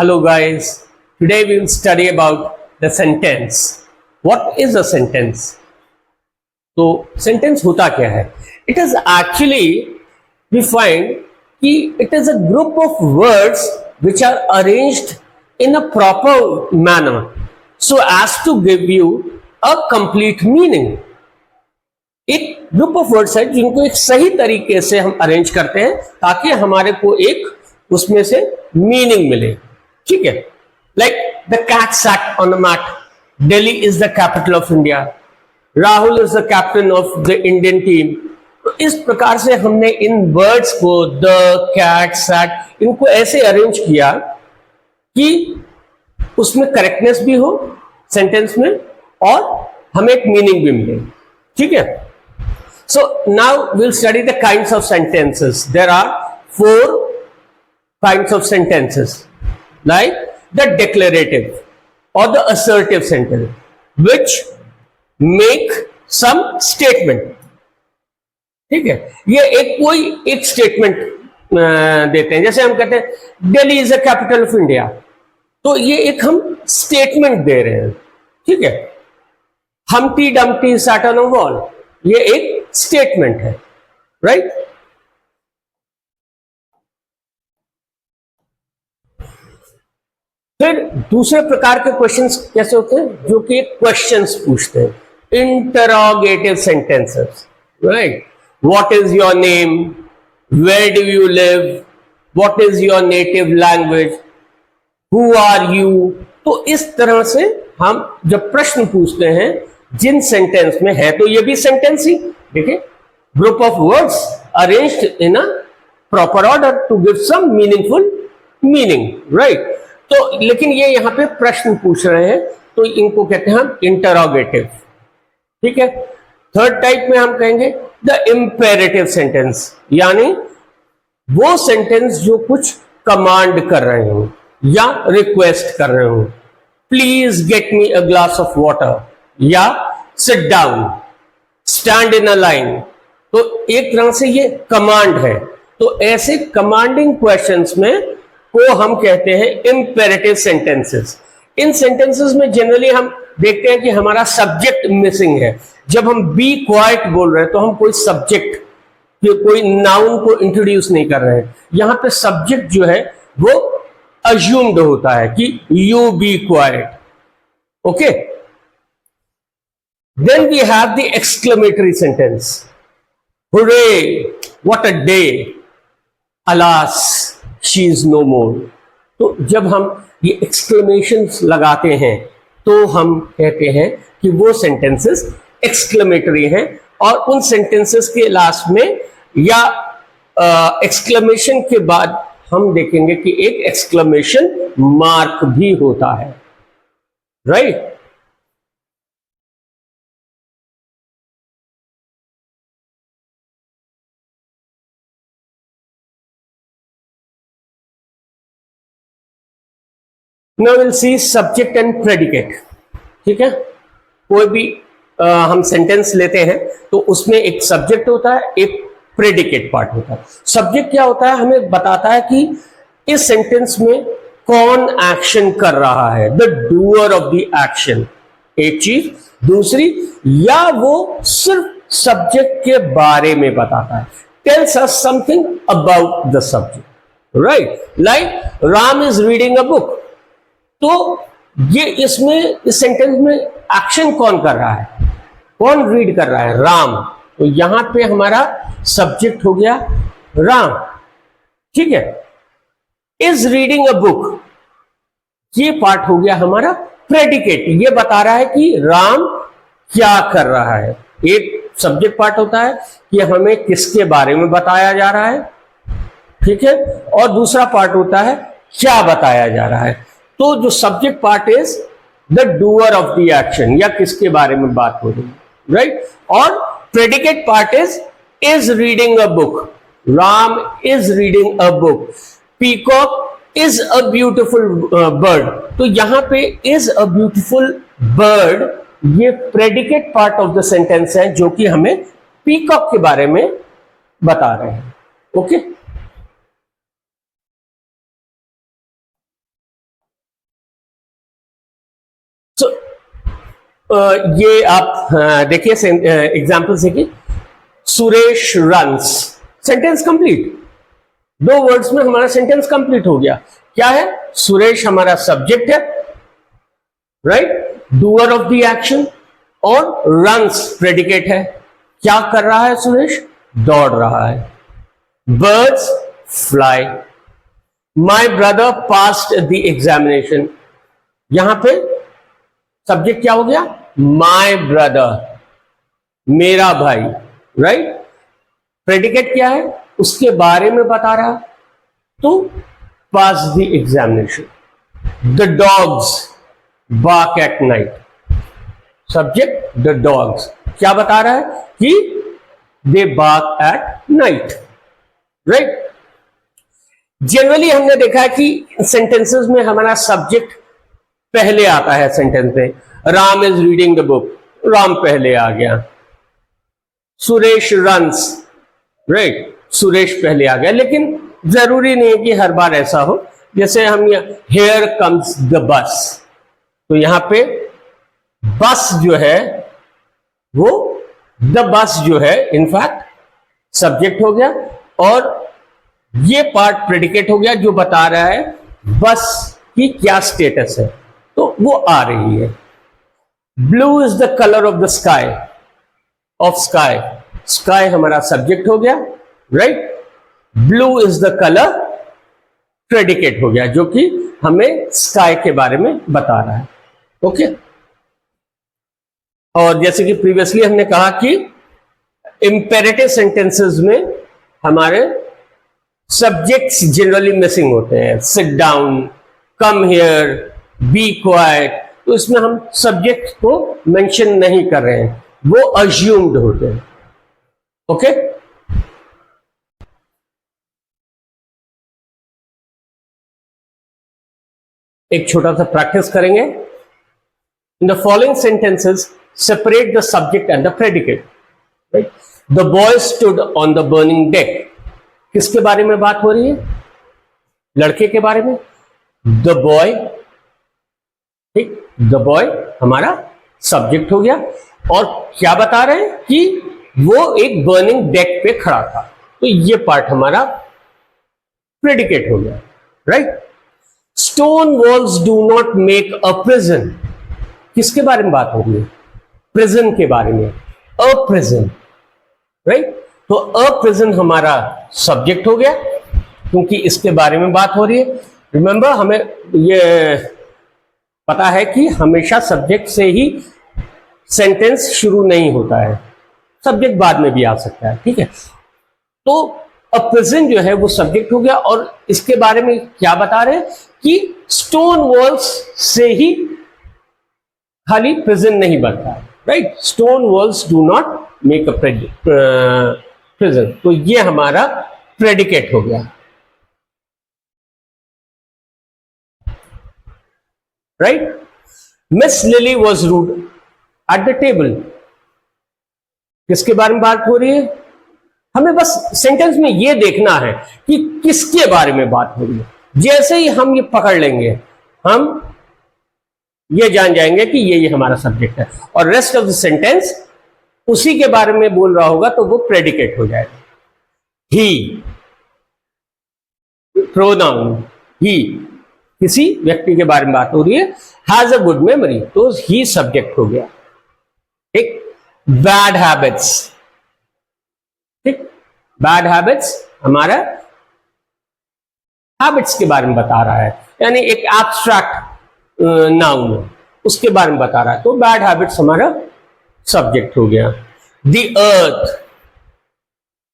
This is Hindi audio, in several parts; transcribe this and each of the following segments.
Hello guys, today we will study about the sentence. What is a sentence? तो sentence होता क्या है? It is actually defined कि it is a group of words which are arranged in a proper manner so as to give you a complete meaning. एक ग्रुप ऑफ वर्ड्स है जिनको एक सही तरीके से हम अरेंज करते हैं ताकि हमारे को एक उसमें से मीनिंग मिले. ठीक है, like the cat sat on the mat, Delhi is the capital of India, Rahul is the captain of the Indian team. तो इस प्रकार से हमने इन वर्ड्स को द कैट सैट इनको ऐसे अरेंज किया कि उसमें करेक्टनेस भी हो सेंटेंस में और हमें एक मीनिंग भी मिले. ठीक है, so now we'll study the kinds of sentences. There are 4 kinds of sentences, like the declarative or the assertive sentence, which make some statement. ठीक है, ये एक स्टेटमेंट देते हैं. जैसे हम कहते हैं Delhi is the capital of India, तो ये एक हम स्टेटमेंट दे रहे हैं. ठीक है, Humpty Dumpty sat on a wall, ये एक स्टेटमेंट है. राइट, फिर दूसरे प्रकार के क्वेश्चंस कैसे होते हैं जो कि क्वेश्चंस पूछते हैं. Interrogative sentences. Right, what is your name, where do you live, what is your native language, who are you. तो इस तरह से हम जब प्रश्न पूछते हैं जिन सेंटेंस में है, तो ये भी सेंटेंस ही. देखिए, group of words arranged in a proper order to give some meaningful meaning. Right, तो लेकिन ये यहां पे प्रश्न पूछ रहे हैं तो इनको कहते हैं हम इंटरोगेटिव. ठीक है, थर्ड टाइप में हम कहेंगे द इंपेरेटिव सेंटेंस, यानी वो सेंटेंस जो कुछ कमांड कर रहे हो या रिक्वेस्ट कर रहे हो. Please get me a glass of water, या sit down, stand in a line. तो एक तरह से ये कमांड है. तो ऐसे कमांडिंग क्वेश्चंस में को हम कहते हैं इंपेरेटिव सेंटेंसेस. इन सेंटेंसेस में जनरली हम देखते हैं कि हमारा सब्जेक्ट मिसिंग है. जब हम बी क्वाइट बोल रहे हैं तो हम कोई सब्जेक्ट, कोई नाउन को इंट्रोड्यूस नहीं कर रहे हैं. यहां पे सब्जेक्ट जो है वो अज्यूम्ड होता है कि you be quiet. Okay, then we have the exclamatory sentence. Hooray, what a day, alas, she is no more. तो जब हम ये exclamations लगाते हैं तो हम कहते हैं कि वो sentences exclamatory हैं, और उन sentences के लास्ट में या exclamation के बाद हम देखेंगे कि एक exclamation mark भी होता है. Right, Now we'll see subject and predicate. ठीक है, कोई भी हम सेंटेंस लेते हैं तो उसमें एक सब्जेक्ट होता है, एक प्रेडिकेट पार्ट होता है. सब्जेक्ट क्या होता है, हमें बताता है कि इस सेंटेंस में कौन एक्शन कर रहा है, the doer of the action. एक चीज. दूसरी, या वो सिर्फ सब्जेक्ट के बारे में बताता है, tells us something about the subject. Right, like Ram is reading a book. तो ये इसमें इस सेंटेंस में एक्शन कौन कर रहा है, कौन रीड कर रहा है, राम. तो यहां पे हमारा सब्जेक्ट हो गया राम. ठीक है, इज रीडिंग अ बुक, ये पार्ट हो गया हमारा प्रेडिकेट. ये बता रहा है कि राम क्या कर रहा है. एक सब्जेक्ट पार्ट होता है कि हमें किसके बारे में बताया जा रहा है. ठीक है, और दूसरा पार्ट होता है क्या बताया जा रहा है. तो जो subject part is the doer of the action, या किसके बारे में बात हो रही है. राइट, और predicate part is reading a book. Ram is reading a book. Peacock is a beautiful bird. तो यहां पे इज अ ब्यूटिफुल बर्ड ये predicate part of the sentence है जो कि हमें पीकॉक के बारे में बता रहे हैं. ओके. ये आप देखिए एग्जाम्पल से कि Suresh runs, sentence complete. 2 words में हमारा सेंटेंस कंप्लीट हो गया। क्या है? सुरेश हमारा सब्जेक्ट है, right, doer of the action, और रन्स प्रेडिकेट है। क्या कर रहा है सुरेश? दौड़ रहा है। Birds fly. My brother passed the examination, यहां पे सब्जेक्ट क्या हो गया? माई ब्रदर, मेरा भाई, राइट। प्रेडिकेट क्या है? उसके बारे में बता रहा, तो pass the examination. The dogs bark at night, subject the dogs, क्या बता रहा है? कि they bark at night, right. Generally हमने देखा है कि सेंटेंसेस में हमारा सब्जेक्ट पहले आता है सेंटेंस में। Ram is reading the book, Ram पहले आ गया। सुरेश रन्स, राइट, सुरेश पहले आ गया। लेकिन जरूरी नहीं है कि हर बार ऐसा हो। जैसे हम हेयर कम्स द बस, तो यहां पे बस जो है वो द बस जो है इनफैक्ट सब्जेक्ट हो गया, और ये पार्ट प्रेडिकेट हो गया जो बता रहा है बस की क्या स्टेटस है, तो वो आ रही है। Blue is the colour of the sky, of sky, sky हमारा सब्जेक्ट हो गया, right. Blue is the colour predicate हो गया जो कि हमें स्काई के बारे में बता रहा है, ओके। और जैसे कि प्रीवियसली हमने कहा कि इंपेरेटिव सेंटेंसेस में हमारे सब्जेक्ट्स जनरली मिसिंग होते हैं। Sit down, come here, be quiet, तो इसमें हम सब्जेक्ट को मेंशन नहीं कर रहे हैं, वो अज्यूम्ड होते हैं, ओके। एक छोटा सा प्रैक्टिस करेंगे। In the following sentences separate the subject and the predicate, right. The boy stood on the burning deck, किसके बारे में बात हो रही है? लड़के के बारे में। द बॉय, ठीक, द बॉय हमारा सब्जेक्ट हो गया, और क्या बता रहे हैं? कि वो एक बर्निंग डेक पे खड़ा था, तो ये पार्ट हमारा प्रेडिकेट हो गया, right. Stone walls do not make a prison, किसके बारे में बात हो रही है? प्रिजन के बारे में, अ प्रिजन, राइट। तो अ प्रिजन हमारा सब्जेक्ट हो गया क्योंकि इसके बारे में बात हो रही है। रिमेंबर, हमें ये पता है कि हमेशा सब्जेक्ट से ही सेंटेंस शुरू नहीं होता है, सब्जेक्ट बाद में भी आ सकता है, ठीक है। तो अ प्रिजन जो है वो सब्जेक्ट हो गया, और इसके बारे में क्या बता रहे हैं? कि स्टोन वॉल्स से ही खाली प्रिजन नहीं बनता है, right. Stone walls do not make a prison, तो ये हमारा प्रेडिकेट हो गया, right. Miss Lily was rude at the table, किसके बारे में बात हो रही है? हमें बस सेंटेंस में ये देखना है कि किसके बारे में बात हो रही है। जैसे ही हम ये पकड़ लेंगे, हम ये जान जाएंगे कि ये हमारा सब्जेक्ट है, और रेस्ट ऑफ द सेंटेंस उसी के बारे में बोल रहा होगा तो वो प्रेडिकेट हो जाएगा। ही, प्रोनाउन ही, किसी व्यक्ति के बारे में बात हो रही है। हैज अ गुड मेमोरी, तो ही सब्जेक्ट हो गया, ठीक। बैड हैबिट्स, ठीक, बैड हैबिट्स हमारा हैबिट्स के बारे में बता रहा है, यानी एक एब्स्ट्रैक्ट नाउन उसके बारे में बता रहा है, तो बैड हैबिट्स हमारा सब्जेक्ट हो गया। द अर्थ,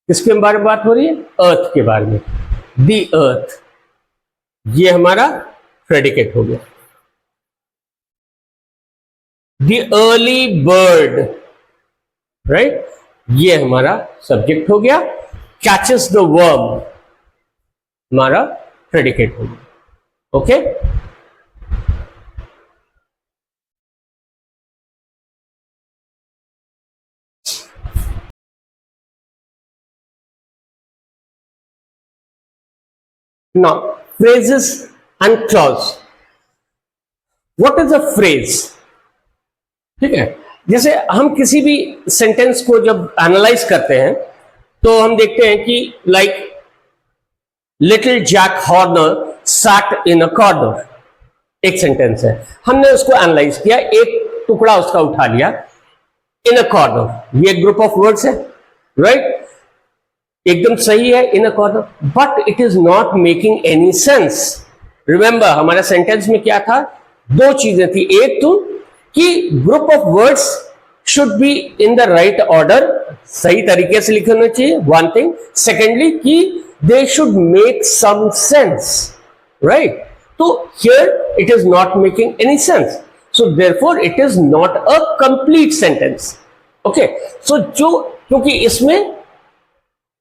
किसके बारे में बात हो रही है? अर्थ के बारे में। द अर्थ, ये हमारा प्रेडिकेट हो गया। द अर्ली बर्ड, राइट, ये हमारा सब्जेक्ट हो गया। कैचेस द वर्म हमारा प्रेडिकेट हो गया, okay. Now, phrases and clause. What is a phrase? ठीक है। जैसे हम किसी भी सेंटेंस को जब एनालाइज करते हैं तो हम देखते हैं कि like little Jack Horner sat in a corner, एक सेंटेंस है, हमने उसको एनालाइज किया, एक टुकड़ा उसका उठा लिया, इन अ कॉर्नर, ये ग्रुप ऑफ वर्ड्स है, राइट, एकदम सही है, in a corner, but it is not making any sense. Remember हमारे सेंटेंस में क्या था, दो चीजें थी, एक तो कि group of words should be in the right order, सही तरीके से लिखे होने चाहिए, वन थिंग, सेकेंडली कि they should make some sense, right. तो here it is not making any sense, so therefore it is not a complete sentence. Okay, so जो, क्योंकि इसमें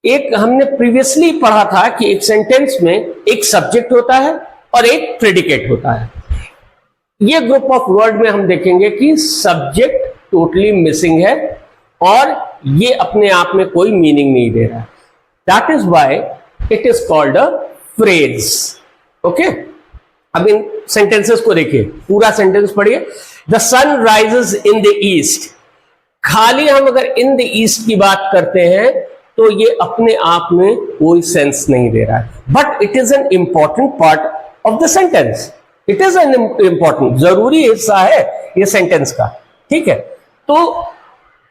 एक हमने प्रीवियसली पढ़ा था कि एक सेंटेंस में एक सब्जेक्ट होता है और एक प्रेडिकेट होता है। ये ग्रुप ऑफ वर्ड में हम देखेंगे कि सब्जेक्ट टोटली मिसिंग है और ये अपने आप में कोई मीनिंग नहीं दे रहा है। That is why it is called a phrase. Okay, अब इन सेंटेंसेस को देखिए, पूरा सेंटेंस पढ़िए। The sun rises in the east, खाली हम अगर इन द ईस्ट की बात करते हैं तो ये अपने आप में कोई सेंस नहीं दे रहा है, but it is an important part of the sentence, it is an important, जरूरी हिस्सा है ये सेंटेंस का, ठीक है। तो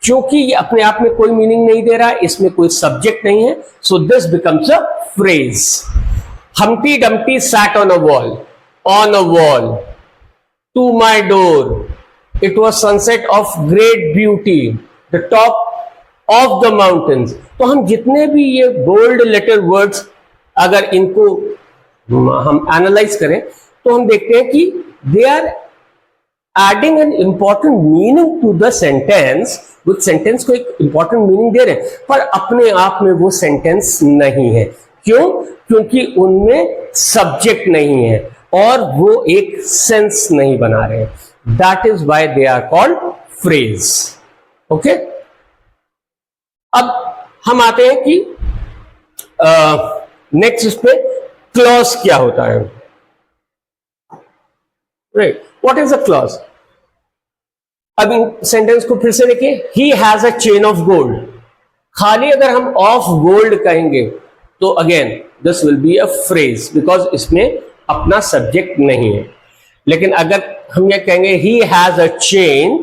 क्योंकि ये अपने आप में कोई मीनिंग नहीं दे रहा है, इसमें कोई सब्जेक्ट नहीं है, so this becomes a phrase. Humpty Dumpty sat on a wall to my door, it was sunset of great beauty, the top of the mountains. तो हम जितने भी ये बोल्ड लेटर वर्ड्स अगर इनको हम एनालाइज करें तो हम देखते हैं कि they are adding an important meaning to the sentence, वो सेंटेंस को एक इंपॉर्टेंट मीनिंग दे रहे हैं, पर अपने आप में वो सेंटेंस नहीं है। क्यों? क्योंकि उनमें सब्जेक्ट नहीं है और वो एक सेंस नहीं बना रहे। That is why they are called phrase. Okay, अब हम आते हैं कि नेक्स्ट इस पे क्लॉज क्या होता है, right, what is a clause. अब इन सेंटेंस को फिर से देखिए, he has a chain of gold, खाली अगर हम ऑफ गोल्ड कहेंगे तो again this will be a phrase because इसमें अपना सब्जेक्ट नहीं है। लेकिन अगर हम ये कहेंगे he has a chain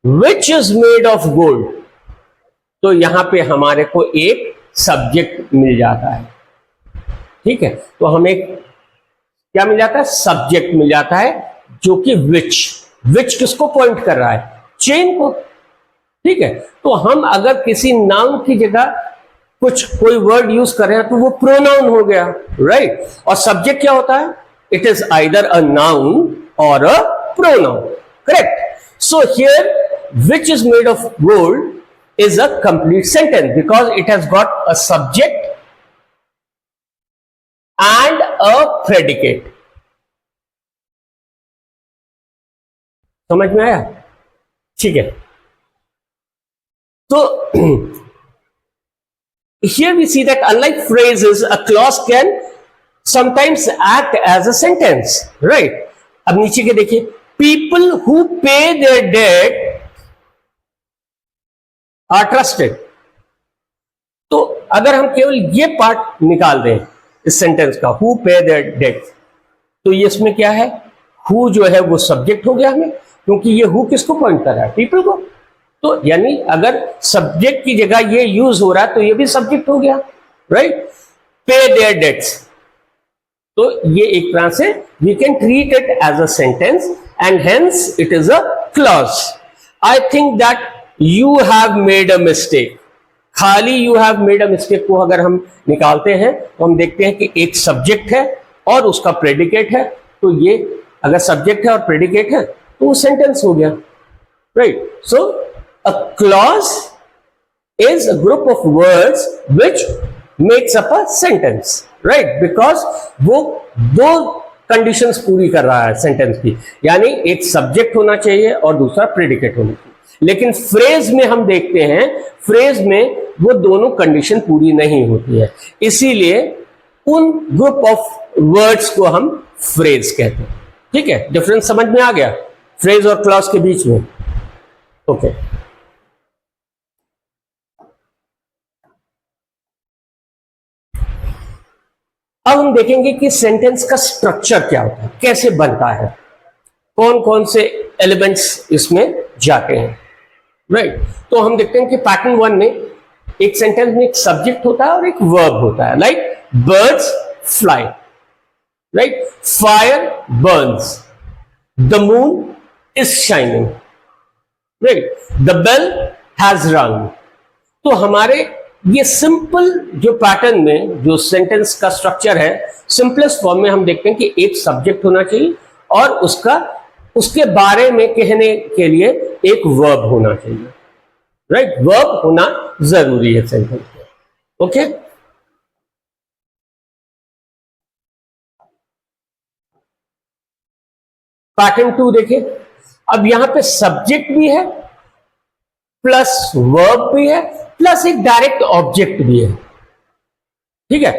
which is made of gold, तो यहां पे हमारे को एक सब्जेक्ट मिल जाता है, ठीक है। तो हमें क्या मिल जाता है, सब्जेक्ट मिल जाता है, जो कि विच किसको पॉइंट कर रहा है, चेन को, ठीक है। तो हम अगर किसी नाउन की जगह कोई वर्ड यूज कर रहे हैं तो वो प्रोनाउन हो गया, राइट। और सब्जेक्ट क्या होता है, it is either a noun और a pronoun, correct. So here which is made of gold is a complete sentence because it has got a subject and a predicate. समझ में आया? ठीक है। तो here we see that unlike phrases, a clause can sometimes act as a sentence, right? अब नीचे के देखिए, people who pay their debt are trusted. तो अगर हम केवल ये पार्ट निकाल दें इस सेंटेंस का, हु पे देयर डेट, तो ये इसमें क्या है, हु जो है वो सब्जेक्ट हो गया हमें, क्योंकि ये हु किसको पॉइंट कर रहा है, पीपल को। तो यानी अगर सब्जेक्ट की जगह ये यूज हो रहा है तो ये भी सब्जेक्ट हो गया, राइट। पे देयर डेट्स, तो ये एक तरह से we can treat it as a sentence and hence it is a clause. I think that you have made a mistake, खाली you have made a mistake को अगर हम निकालते हैं तो हम देखते हैं कि एक सब्जेक्ट है और उसका प्रेडिकेट है, तो ये अगर सब्जेक्ट है और प्रेडिकेट है तो वो सेंटेंस हो गया, right. So a clause is a group of words which makes up a sentence, right, because वो दो कंडीशंस पूरी कर रहा है सेंटेंस की, यानी एक सब्जेक्ट होना चाहिए और दूसरा प्रेडिकेट होना चाहिए। लेकिन फ्रेज में हम देखते हैं, फ्रेज में वो दोनों कंडीशन पूरी नहीं होती है, इसीलिए उन ग्रुप ऑफ वर्ड्स को हम फ्रेज कहते हैं, ठीक है। डिफरेंस समझ में आ गया फ्रेज और क्लॉज के बीच में? ओके, अब हम देखेंगे कि सेंटेंस का स्ट्रक्चर क्या होता है, कैसे बनता है, कौन कौन से एलिमेंट्स इसमें जाते हैं, राइट। तो हम देखते हैं कि पैटर्न 1 में एक सेंटेंस में एक सब्जेक्ट होता है और एक वर्ब होता है, like birds fly, right, fire burns, the moon is shining, right, the bell has rung. तो हमारे ये सिंपल जो पैटर्न में जो सेंटेंस का स्ट्रक्चर है, सिंपलेस्ट फॉर्म में हम देखते हैं कि एक सब्जेक्ट होना चाहिए और उसके बारे में कहने के लिए एक वर्ब होना चाहिए, राइट, वर्ब होना जरूरी है सेंटेंस में, ओके। पैटर्न 2 देखिए, अब यहां पे सब्जेक्ट भी है प्लस वर्ब भी है प्लस एक डायरेक्ट ऑब्जेक्ट भी है, ठीक है।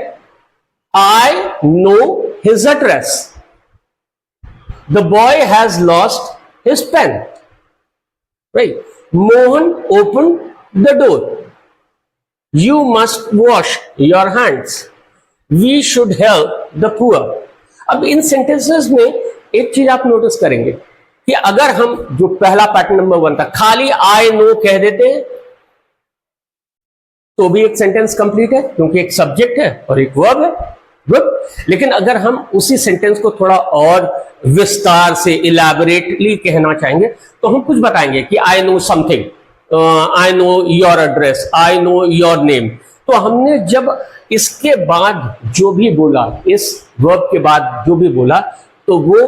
I know his address, the boy has lost his pen, right, Mohan open the door, you must wash your hands, we should help the poor. अब इन सेंटेंसेस में एक चीज आप नोटिस करेंगे कि अगर हम जो पहला पैटर्न नंबर 1 था खाली आई नो कह देते हैं तो भी एक सेंटेंस कंप्लीट है, क्योंकि एक सब्जेक्ट है और एक वर्ब है, गुड। लेकिन अगर हम उसी सेंटेंस को थोड़ा और विस्तार से इलैबोरेटली कहना चाहेंगे तो हम कुछ बताएंगे कि I know something, I know your address, I know your name. तो हमने जब इसके बाद जो भी बोला, इस वर्ब के बाद जो भी बोला, तो वो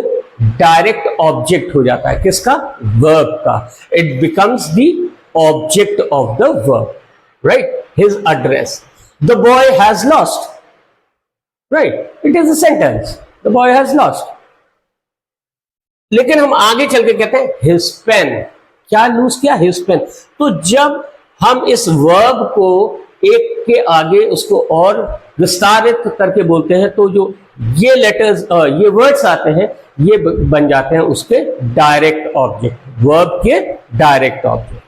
डायरेक्ट ऑब्जेक्ट हो जाता है, किसका, वर्ब का। It becomes the object of the verb, right, his address, the boy has lost, right, it is a sentence, the boy has lost. लेकिन हम आगे चल के कहते हैं हिज पेन, क्या लूज किया, हिज पेन। तो जब हम इस वर्ब को एक के आगे उसको और विस्तारित करके बोलते हैं तो जो ये लेटर्स, ये वर्ड्स आते हैं, ये बन जाते हैं उसके डायरेक्ट ऑब्जेक्ट, वर्ब के direct object,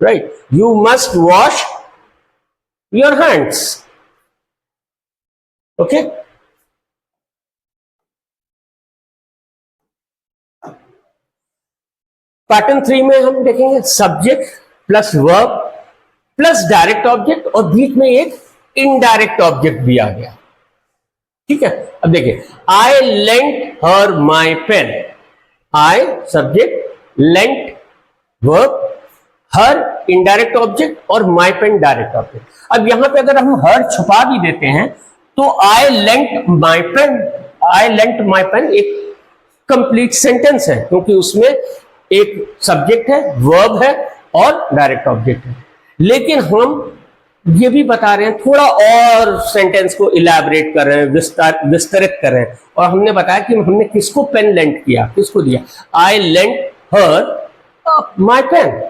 right. You must wash your hands, okay. Pattern 3 में हम देखेंगे subject plus verb plus direct object और बीच में एक इनडायरेक्ट ऑब्जेक्ट भी आ गया, ठीक है। अब देखिए, I lent her my pen, I subject, lent verb, her indirect object और माई पेन डायरेक्ट ऑब्जेक्ट। अब यहां पे अगर हम हर छुपा भी देते हैं तो आई lent my pen, I lent my pen एक कंप्लीट सेंटेंस है, क्योंकि उसमें एक सब्जेक्ट है, वर्ब है और डायरेक्ट ऑब्जेक्ट है। लेकिन हम ये भी बता रहे हैं, थोड़ा और सेंटेंस को इलैबोरेट कर रहे हैं, विस्तृत कर रहे हैं, और हमने बताया कि हमने किसको पेन लेंट किया, किसको दिया, आई लेंट हर माई पेन।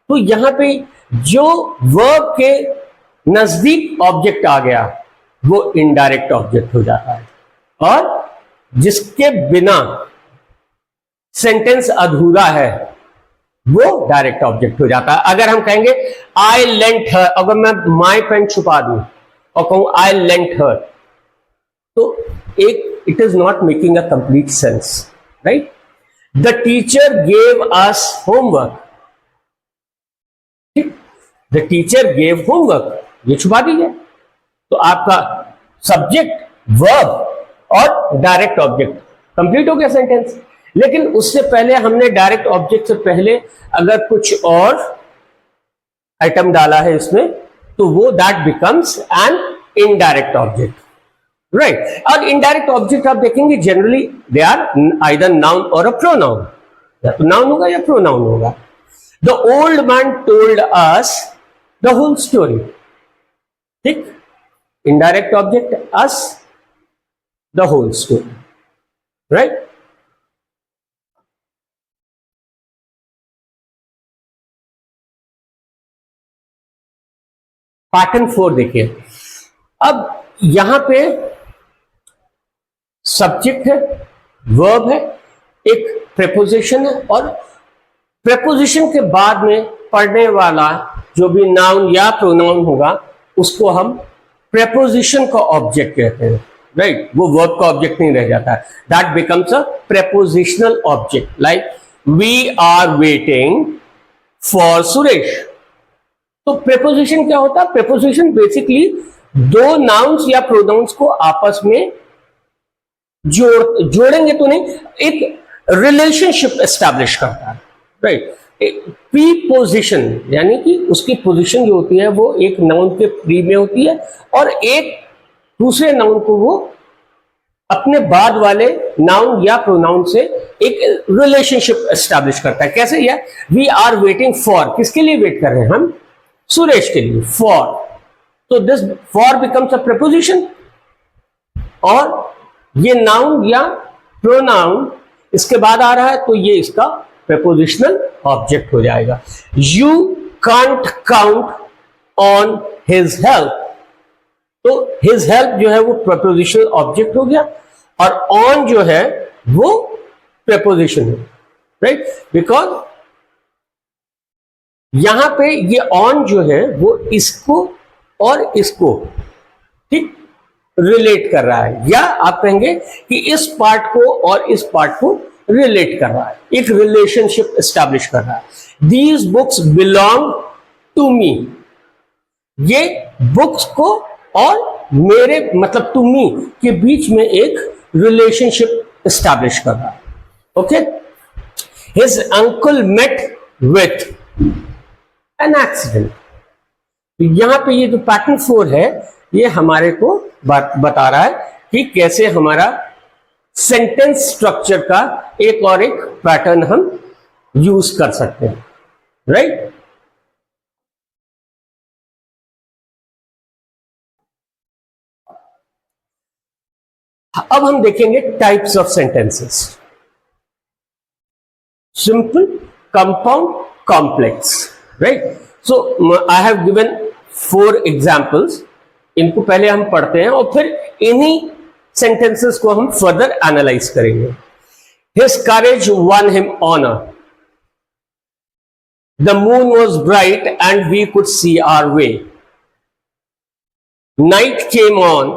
तो यहां पे जो वर्ब के नजदीक ऑब्जेक्ट आ गया वो इनडायरेक्ट ऑब्जेक्ट हो जाता है, और जिसके बिना सेंटेंस अधूरा है वो डायरेक्ट ऑब्जेक्ट हो जाता है। अगर हम कहेंगे आई लेंट हर, अगर मैं माई पेन छुपा दूं और कहूं आई लेंट हर, तो एक it is not making a complete sense, right. The teacher gave us homework, ठीक, द टीचर गेव होमवर्क, ये छुपा दीजिए। तो आपका सब्जेक्ट, वर्ब और डायरेक्ट ऑब्जेक्ट कंप्लीट हो गया सेंटेंस। लेकिन उससे पहले हमने डायरेक्ट ऑब्जेक्ट से पहले अगर कुछ और आइटम डाला है इसमें, तो वो that becomes an indirect object, right. और इनडायरेक्ट ऑब्जेक्ट आप देखेंगे generally they are either noun और अ प्रोनाउन, या तो नाउन होगा या प्रोनाउन होगा। The old man told us the whole story, ठीक, indirect object us, the whole story, right. Pattern 4 देखिए, अब यहां पे सब्जेक्ट है, वर्ब है, एक प्रेपोजिशन है और प्रेपोजिशन के बाद में पढ़ने वाला जो भी नाउन या प्रोनाउन होगा उसको हम प्रेपोजिशन का ऑब्जेक्ट कहते हैं, राइट? वो वर्ब का ऑब्जेक्ट नहीं रह जाता है, that becomes a prepositional object. Like we are waiting for Suresh. तो प्रेपोजिशन क्या होता है? प्रेपोजिशन बेसिकली दो नाउन्स या प्रोनाउंस को आपस में जोड़ेंगे तो नहीं, एक रिलेशनशिप एस्टैब्लिश करता है, राइट? प्रीपोजिशन यानी कि उसकी पोजीशन जो होती है वो एक नाउन के प्री में होती है और एक दूसरे नाउन को वो अपने बाद वाले नाउन या प्रोनाउन से एक रिलेशनशिप एस्टैब्लिश करता है। कैसे? यह वी आर वेटिंग फॉर, किसके लिए वेट कर रहे हैं हम? सुरेश के लिए, फॉर। तो this for becomes a preposition और ये नाउन या प्रोनाउन इसके बाद आ रहा है तो ये इसका प्रेपोजिशनल ऑब्जेक्ट हो जाएगा। You can't count on his help. तो हिज हेल्प जो है वो प्रेपोजिशनल ऑब्जेक्ट हो गया और ऑन जो है वो प्रेपोजिशन है, राइट? बिकॉज यहां पे ये ऑन जो है वो इसको और इसको ठीक रिलेट कर रहा है, या आप कहेंगे कि इस पार्ट को और इस पार्ट को रिलेट कर रहा है, एक रिलेशनशिप एस्टैब्लिश कर रहा है। These books belong to me. ये बुक्स को और मेरे मतलब टू मी के बीच में एक रिलेशनशिप एस्टैब्लिश कर रहा है। Okay, his uncle met with an accident. यहां पे ये जो पैटर्न 4 है ये हमारे को बता रहा है कि कैसे हमारा सेंटेंस स्ट्रक्चर का एक और एक पैटर्न हम यूज कर सकते हैं, राइट? अब हम देखेंगे types of sentences. Simple, compound, complex, right? So I have given 4 examples. इनको पहले हम पढ़ते हैं और फिर इन्हीं सेंटेंसेस को हम फर्दर एनालाइज करेंगे। His courage won him honour. The moon was bright and we could see our way. Night came on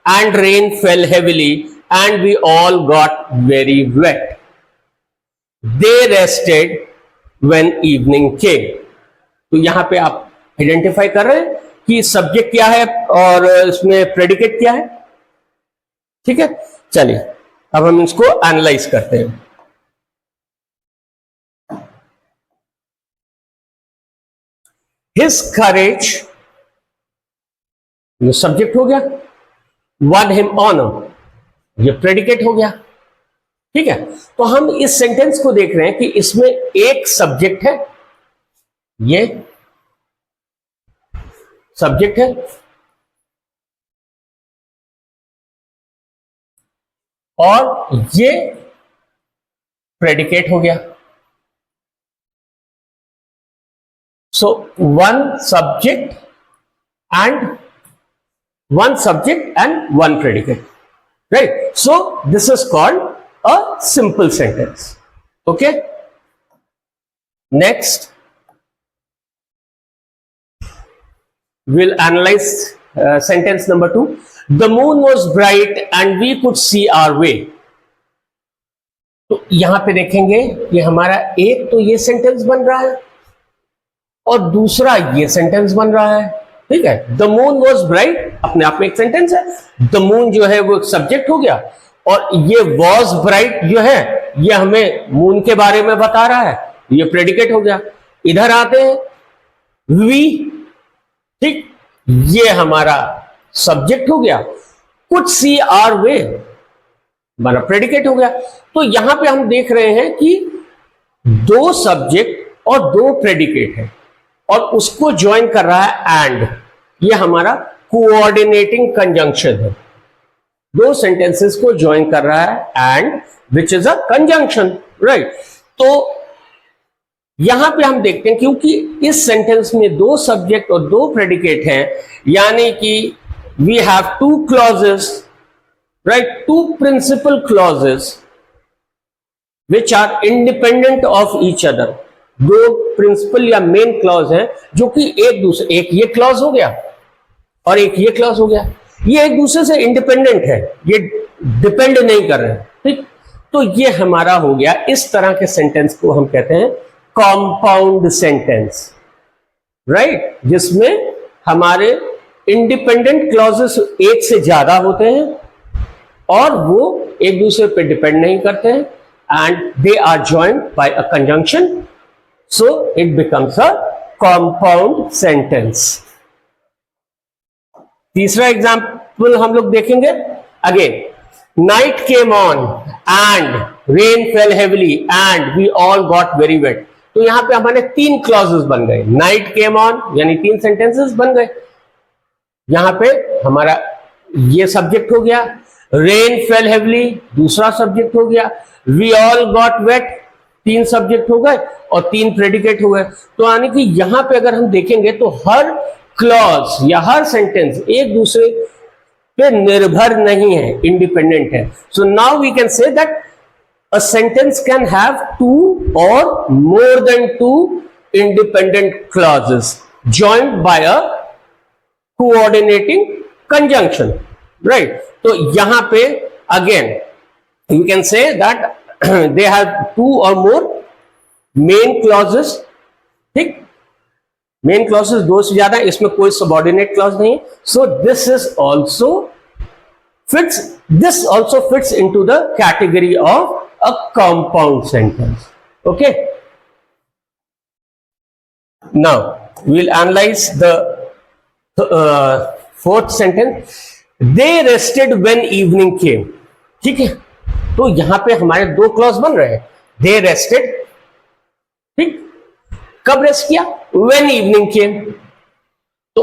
and rain fell heavily and we all got very wet. They rested when evening came. तो यहां पे आप आइडेंटिफाई कर रहे हैं कि सब्जेक्ट क्या है और इसमें प्रेडिकेट क्या है, ठीक है? चलिए अब हम इसको एनालाइज करते हैं। हिज करेज, ये सब्जेक्ट हो गया। वन हिम ऑनर, ये प्रेडिकेट हो गया, ठीक है? तो हम इस सेंटेंस को देख रहे हैं कि इसमें एक सब्जेक्ट है, ये सब्जेक्ट है और ये प्रेडिकेट हो गया। So one subject and one predicate, right? So this is called a simple sentence. Okay, next we'll analyze sentence number 2. The moon was bright and we could see our way. तो यहां पे देखेंगे कि हमारा एक तो ये सेंटेंस बन रहा है और दूसरा ये सेंटेंस बन रहा है, ठीक है? द मून वॉज ब्राइट अपने आप में एक सेंटेंस है, द मून जो है वो एक सब्जेक्ट हो गया और ये वॉज ब्राइट जो है ये हमें मून के बारे में बता रहा है, ये प्रेडिकेट हो गया। इधर आते हैं, वी, ठीक, ये हमारा सब्जेक्ट हो गया। कुड सी आवर वे हमारा प्रेडिकेट हो गया। तो यहां पे हम देख रहे हैं कि दो सब्जेक्ट और दो प्रेडिकेट है और उसको ज्वाइन कर रहा है एंड, ये हमारा कोऑर्डिनेटिंग कंजंक्शन है। दो सेंटेंसेस को ज्वाइन कर रहा है and which is a conjunction, right? तो यहां पे हम देखते हैं क्योंकि इस सेंटेंस में दो सब्जेक्ट और दो प्रेडिकेट हैं, यानी कि we have two clauses, right? Two principal clauses which are independent of each other. दो प्रिंसिपल या मेन क्लॉज हैं जो कि एक ये क्लॉज हो गया और एक ये क्लॉज हो गया, ये एक दूसरे से इंडिपेंडेंट है, ये डिपेंड नहीं कर रहे हैं, ठीक। तो ये हमारा हो गया, इस तरह के सेंटेंस को हम कहते हैं कॉम्पाउंड सेंटेंस, राइट, जिसमें हमारे इंडिपेंडेंट क्लॉजेस एक से ज्यादा होते हैं और वो एक दूसरे पे डिपेंड नहीं करते हैं, and they are joined by a conjunction, so it becomes a compound sentence. तीसरा एग्जाम्पल हम लोग देखेंगे, again, night came on and rain fell heavily and we all got very wet. तो यहां पे हमारे तीन क्लॉजेस बन गए, नाइट केम ऑन यानी तीन सेंटेंसेस बन गए, यहां पे हमारा ये सब्जेक्ट हो गया, रेन फेल हेवीली दूसरा सब्जेक्ट हो गया, वी ऑल गॉट वेट तीन सब्जेक्ट हो गए और तीन प्रेडिकेट हो गए। तो यानी कि यहां पे अगर हम देखेंगे तो हर क्लॉज या हर सेंटेंस एक दूसरे पे निर्भर नहीं है, इंडिपेंडेंट है। So now we can say that a sentence can have two or more than two independent clauses joined by a coordinating conjunction, right? तो यहां पे again you can say that they have two or more main clauses, ठीक, मेन क्लॉजेस दो से ज्यादा, इसमें कोई सबऑर्डिनेट क्लॉज नहीं है, so this also fits into the category of a compound sentence. Okay, now we'll analyze the fourth sentence, they rested when evening came। ठीक है, तो यहां पे हमारे दो क्लॉज बन रहे हैं, they rested, ठीक, कब रेस्ट किया, when evening came। तो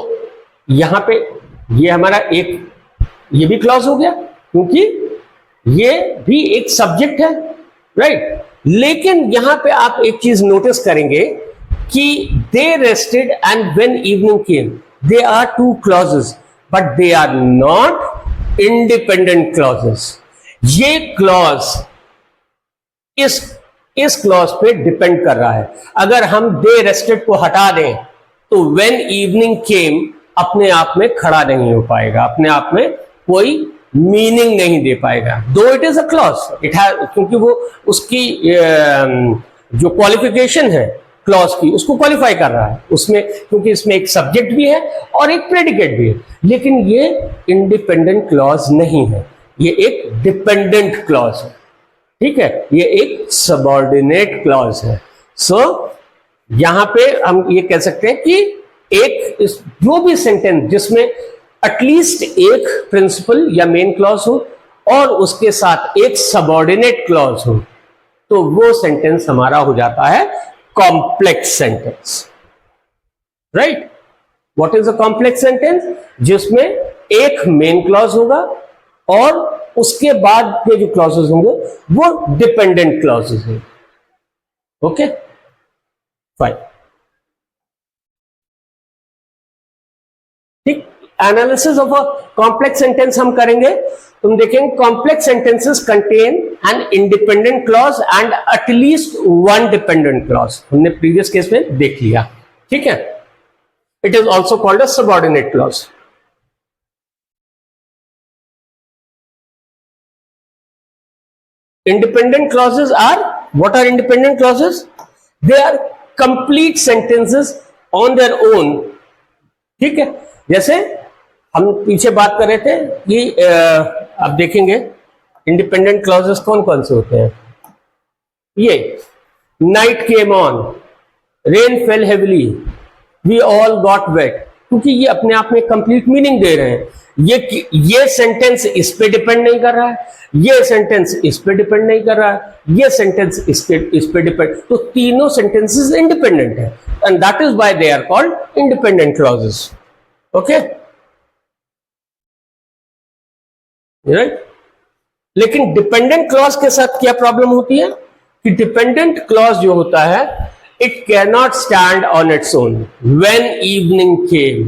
यहां पे ये हमारा एक ये भी क्लॉज हो गया क्योंकि ये भी एक सब्जेक्ट है, राइट। लेकिन यहां पे आप एक चीज नोटिस करेंगे कि they rested and when evening came, they are two clauses but they are not independent clauses. ये क्लॉज इस क्लॉज पे डिपेंड कर रहा है। अगर हम दे रेस्टेड को हटा दें तो व्हेन इवनिंग केम अपने आप में खड़ा नहीं हो पाएगा, अपने आप में कोई मीनिंग नहीं दे पाएगा, दो it is a clause, it has, क्योंकि वो उसकी जो क्वालिफिकेशन है क्लॉज की उसको क्वालिफाई कर रहा है उसमें, क्योंकि इसमें एक सब्जेक्ट भी है और एक प्रेडिकेट भी है। लेकिन ये इंडिपेंडेंट क्लॉज नहीं है, ये एक डिपेंडेंट क्लॉज है, ठीक है, ये एक सबऑर्डिनेट क्लॉज है। सो यहां पे हम ये कह सकते हैं कि एक जो भी सेंटेंस जिसमें एटलीस्ट एक प्रिंसिपल या मेन क्लॉज हो और उसके साथ एक सबऑर्डिनेट क्लॉज हो, तो वो सेंटेंस हमारा हो जाता है complex sentence, right. What is a complex sentence, जिसमें एक मेन क्लॉज होगा और उसके बाद के जो क्लॉजेस होंगे वो डिपेंडेंट क्लॉजेस हैं। ओके, फाइन, ठीक। Analysis of a complex sentence हम करेंगे, तुम देखेंगे complex sentences contain an independent clause and at least one dependent clause, हमने प्रीवियस केस में देख लिया, ठीक है। It is also called a subordinate clause. Independent clauses are, what are independent clauses? They are complete sentences on their own, ठीक है। जैसे हम पीछे बात कर रहे थे कि आप देखेंगे इंडिपेंडेंट क्लॉजेस कौन कौन से होते हैं, ये night came on, rain fell heavily, we all got wet, क्योंकि ये अपने आप में कंप्लीट मीनिंग दे रहे हैं। ये सेंटेंस इस पे डिपेंड नहीं कर रहा है, ये सेंटेंस इस पे डिपेंड नहीं कर रहा है, ये सेंटेंस इस पे डिपेंड, तो तीनों सेंटेंसेस इंडिपेंडेंट है, and that is why they are called independent clauses. Okay, right. लेकिन डिपेंडेंट क्लॉज के साथ क्या प्रॉब्लम होती है कि डिपेंडेंट क्लॉज जो होता है, it can not stand on its own. When evening came,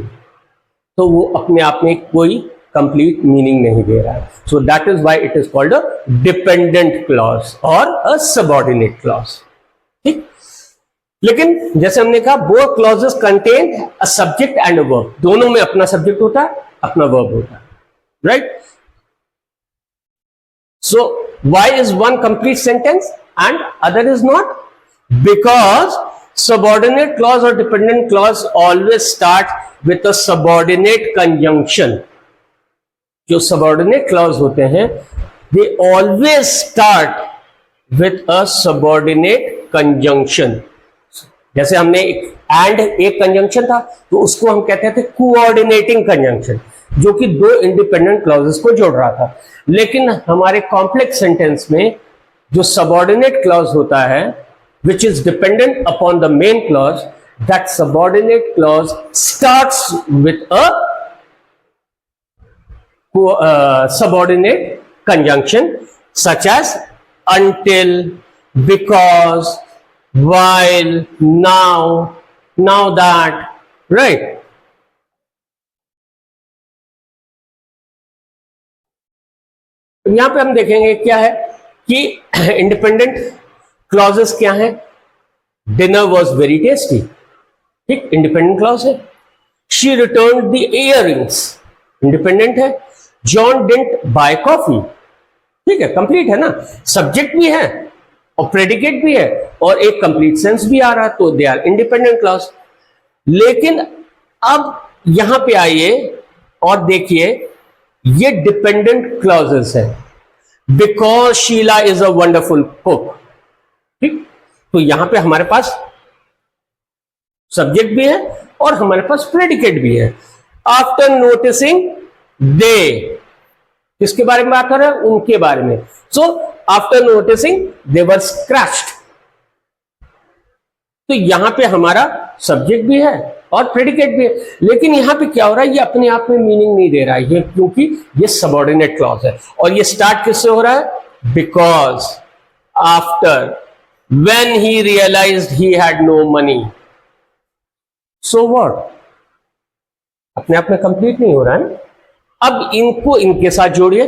तो वो अपने आप में कोई कंप्लीट मीनिंग नहीं दे रहा है। So that is why it is called a dependent clause और अ सबऑर्डिनेट क्लॉज, ठीक। लेकिन जैसे हमने कहा both clauses contain a subject and a verb, दोनों में अपना सब्जेक्ट होता है, अपना वर्ब होता है, right? So why is one complete sentence and other is not? Because subordinate clause और dependent clause always start with a subordinate conjunction. जो सबऑर्डिनेट क्लॉज होते हैं they always start with a subordinate conjunction. जैसे हमने एक कंजंक्शन था तो उसको हम कहते थे कोऑर्डिनेटिंग कंजंक्शन, जो कि दो इंडिपेंडेंट क्लॉजेस को जोड़ रहा था. लेकिन हमारे कॉम्प्लेक्स सेंटेंस में जो सबऑर्डिनेट क्लॉज होता है which is dependent upon the main clause, that subordinate clause starts with a subordinate conjunction such as until, because, while, now, now that, right? यहां पे हम देखेंगे क्या है कि इंडिपेंडेंट क्लॉजेस क्या है. डिनर वॉज वेरी टेस्टी, ठीक, इंडिपेंडेंट क्लॉज है. She return the earrings, independent है. जॉन डिडंट बाय कॉफी, ठीक है, कंप्लीट है ना, सब्जेक्ट भी है और प्रेडिकेट भी है और एक कंप्लीट सेंस भी आ रहा है, तो दे आर इंडिपेंडेंट क्लॉज. लेकिन अब यहां पे आइए और देखिए ये डिपेंडेंट क्लॉजेस है. Because Sheela is a wonderful cook, ठीक, तो यहां पे हमारे पास सब्जेक्ट भी है और हमारे पास प्रेडिकेट भी है. आफ्टर नोटिसिंग दे, किसके बारे में बात कर रहे हैं? उनके बारे में. So after noticing they were scratched, तो यहां पे हमारा सब्जेक्ट भी है और प्रेडिकेट भी है. लेकिन यहां पे क्या हो रहा है, ये अपने आप में मीनिंग नहीं दे रहा है, ये क्योंकि ये सबऑर्डिनेट क्लॉज है. और ये स्टार्ट किससे हो रहा है? Because after when he realized he had no money. So what, अपने आप में कंप्लीट नहीं हो रहा है. अब इनको इनके साथ जोड़िए.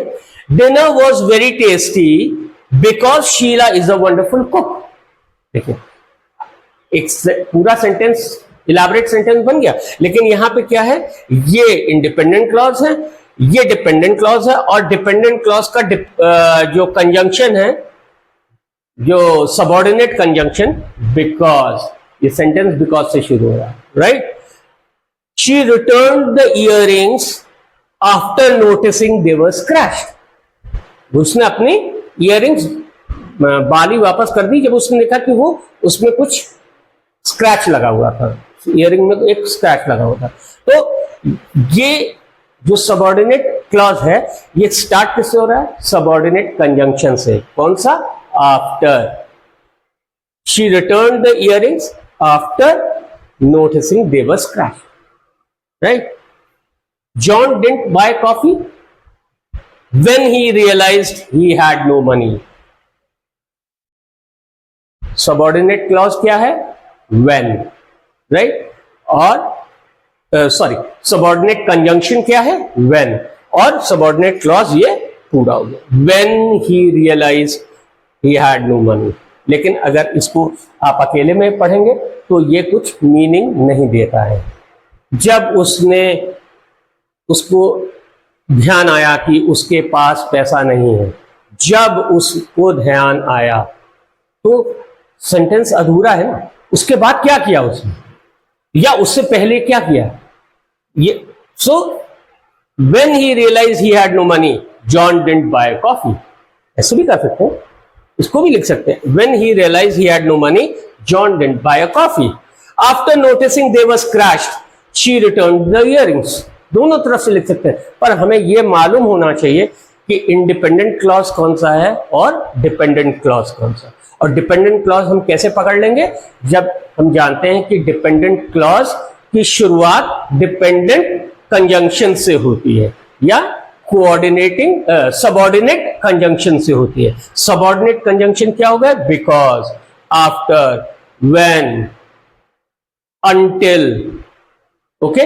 Dinner was very tasty because Sheela is a wonderful cook. देखिए एक पूरा सेंटेंस, इलाबरेट सेंटेंस बन गया. लेकिन यहां पे क्या है, ये इंडिपेंडेंट क्लॉज है, ये डिपेंडेंट क्लॉज है, और डिपेंडेंट क्लॉज का जो कंजंक्शन है, जो सबऑर्डिनेट कंजंक्शन बिकॉज, ये सेंटेंस बिकॉज से शुरू हो रहा है, right? She return the earrings after noticing they were scratched. उसने अपनी इयररिंग्स बाली वापस कर दी जब उसने देखा कि वो उसमें कुछ स्क्रैच लगा हुआ था, इयररिंग में एक स्क्रैच लगा हुआ था. तो ये जो सबऑर्डिनेट क्लॉज है ये स्टार्ट किससे हो रहा है? सबऑर्डिनेट कंजंक्शन से. कौन सा? After. She return the earrings after noticing they were scratch, right? John didn't buy coffee when he realized he had no money. Subordinate clause क्या है? When, right? और subordinate conjunction क्या है? When. और subordinate clause ये पूरा हो गया. When he realized he had no money. लेकिन अगर इसको आप अकेले में पढ़ेंगे तो ये कुछ मीनिंग नहीं देता है. जब उसको ध्यान आया कि उसके पास पैसा नहीं है, जब उसको ध्यान आया, तो सेंटेंस अधूरा है ना. उसके बाद क्या किया उसने, या उससे पहले क्या किया? ये so when he realize he had no money John didn't buy coffee. ऐसे भी कर सकते हैं, इसको भी लिख सकते हैं. When he realize he had no money John didn't buy a coffee. After noticing they were scratched she returned the earrings. दोनों तरफ से लिख सकते हैं, पर हमें यह मालूम होना चाहिए कि इंडिपेंडेंट क्लॉज कौन सा है और डिपेंडेंट क्लॉज कौन सा. और डिपेंडेंट क्लॉज हम कैसे पकड़ लेंगे? जब हम जानते हैं कि डिपेंडेंट क्लॉज की शुरुआत डिपेंडेंट कंजंक्शन से होती है या कोऑर्डिनेटिंग सबऑर्डिनेट कंजंक्शन से होती है. सबऑर्डिनेट कंजंक्शन क्या होगा? Because, after, when, until. Okay,